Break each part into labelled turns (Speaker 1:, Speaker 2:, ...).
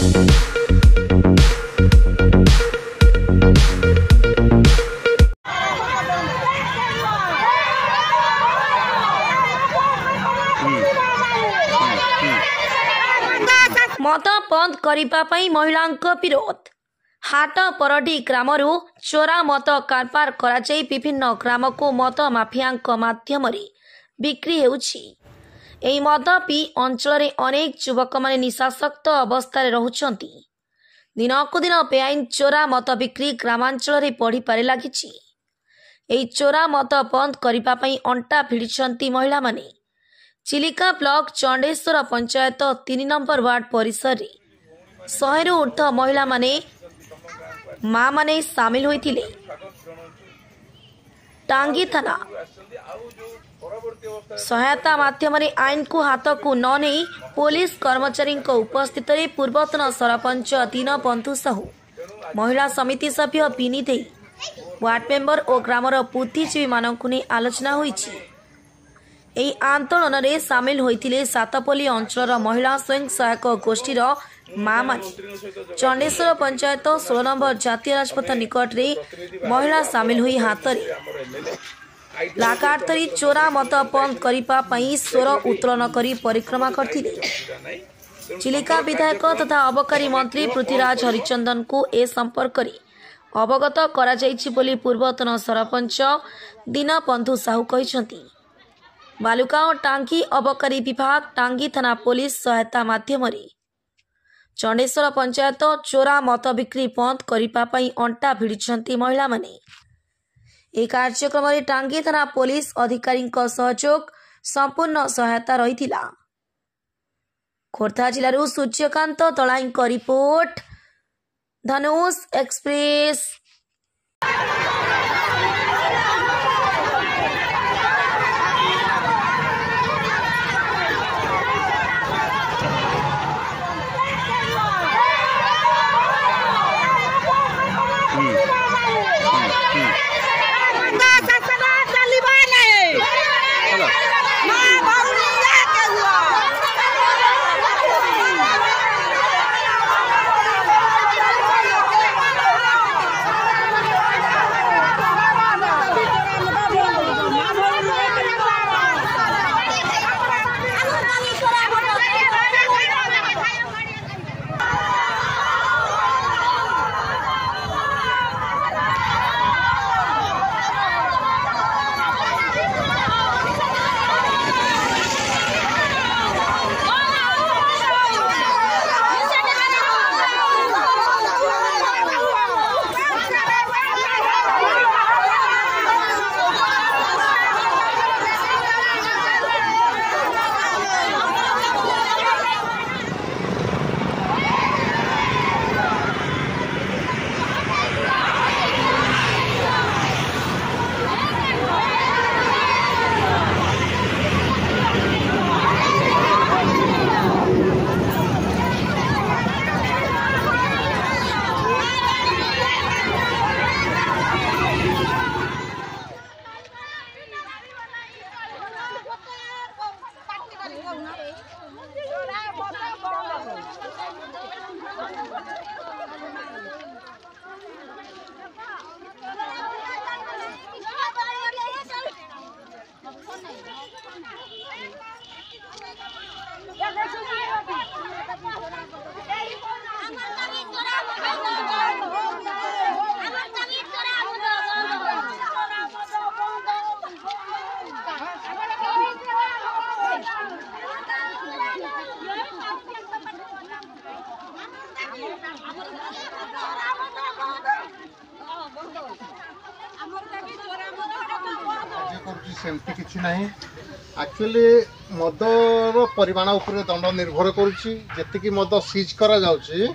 Speaker 1: मत बंद करने महिला विरोध हाट परडी ग्राम चोरा मत कारबार करा विभिन्न ग्राम को मद माफिया माध्यम बिक्री होउछि। एही मद पी अंचल अनेक युवक माने निशासक्त अवस्था रहुछंती। दिनकु दिन बेआईन चोरा मत बिक्री ग्रामांचल बढ़ी पारे लागिछि। एही चोरा मत बंद करने अंटा भिड़िछंती महिला माने। Chilika block Chandeshwar panchayat 3 number ward परिसर 100 रु ऊर्ध्व महिला माने मां माने सामिल होइथिले। टांगी थाना सहायता माध्यम आईन को हाथ को न नहीं पुलिस कर्मचारी उपस्थित पूर्वतन सरपंच दीनबंधु साहू, महिला समिति सभ्य बिनी दे, वार्ड मेंबर और ग्रामर बुद्धिजीवी मानक ने आलोचना होईछि। एही आंदोलन में सामिल होइथिले सातपल्ली अंचल महिला स्वयं सहायक गोष्ठीर मां माने। चंडेश्वर पंचायत 16 नंबर जातीय राजपथ निकट में महिला सामिल हुई हाथ प्लाकार्ड धरी चोरा मत बंद करने स्वर उत्तोलन कर परिक्रमा करथिले। चिलिका विधायक तथा अबकारी मंत्री पृथ्वीराज हरिचंदन को ए संपर्क में अवगत करा जायछि बोली पूर्वतन सरपंच दीनबंधु साहू कहिसंती। बालुगांव टांगी अबकारी विभाग टांगी थाना पुलिस सहायता माध्यम चंडेश्वर पंचायत चोरा मत बिक्री बंद करने अंटा भिड़िछंती महिला माने। ए कार्यक्रम में टांगी थाना पुलिस अधिकारी सहयोग संपूर्ण सहायता रहिथिला। खोर्धा जिलूर सूर्यकांत दलाई रिपोर्ट, धनुष एक्सप्रेस।
Speaker 2: सेमती किसी ना एक्चुअली मदर परिमाण उपर दंड निर्भर करुच्ची मद सीज करा जाउची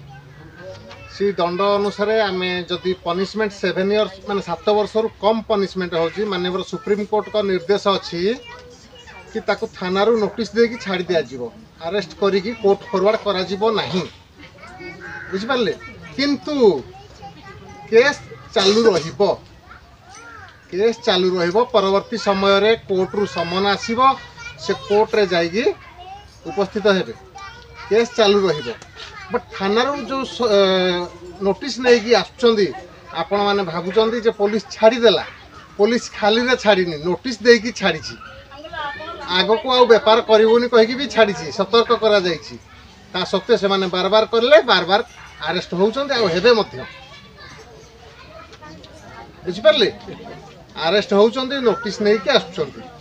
Speaker 2: सी दंड अनुसार आम जदि पनिशमेंट 7 इयर्स माने 7 वर्ष रु कम पनिशमेंट होची माननीय सुप्रीम कोर्ट का निर्देश अच्छी कि ताकू थाना रु नोटिस देकी छाड़ दिया जीवो अरेस्ट करिकी कोर्ट फॉरवर्ड करा जीवो नहीं बुझी पारले किंतु केस चालू रहिबो केस चालू रहिबो परवर्ती समय रे कोर्ट रु समन आसीबो से कोर्ट रे जाइगी उपस्थित हेबे केस चालू रहिबो बट थाना जो नोटिस नहीं आसुँच आपण मैंने भावुं जे पुलिस छाड़देला पुलिस खाली रे छाड़नी नोटिस देकी छाड़ी आग को आउ बेपार करूनी कहीकि भी छाड़ी सतर्क करा जाइछि ता सत्वे से माने बार बार करले बार बार अरेस्ट होउछन्ते आ हेबे मध्य बुझि परले अरेस्ट होउछन्ते नोटिस नै के आछन्ते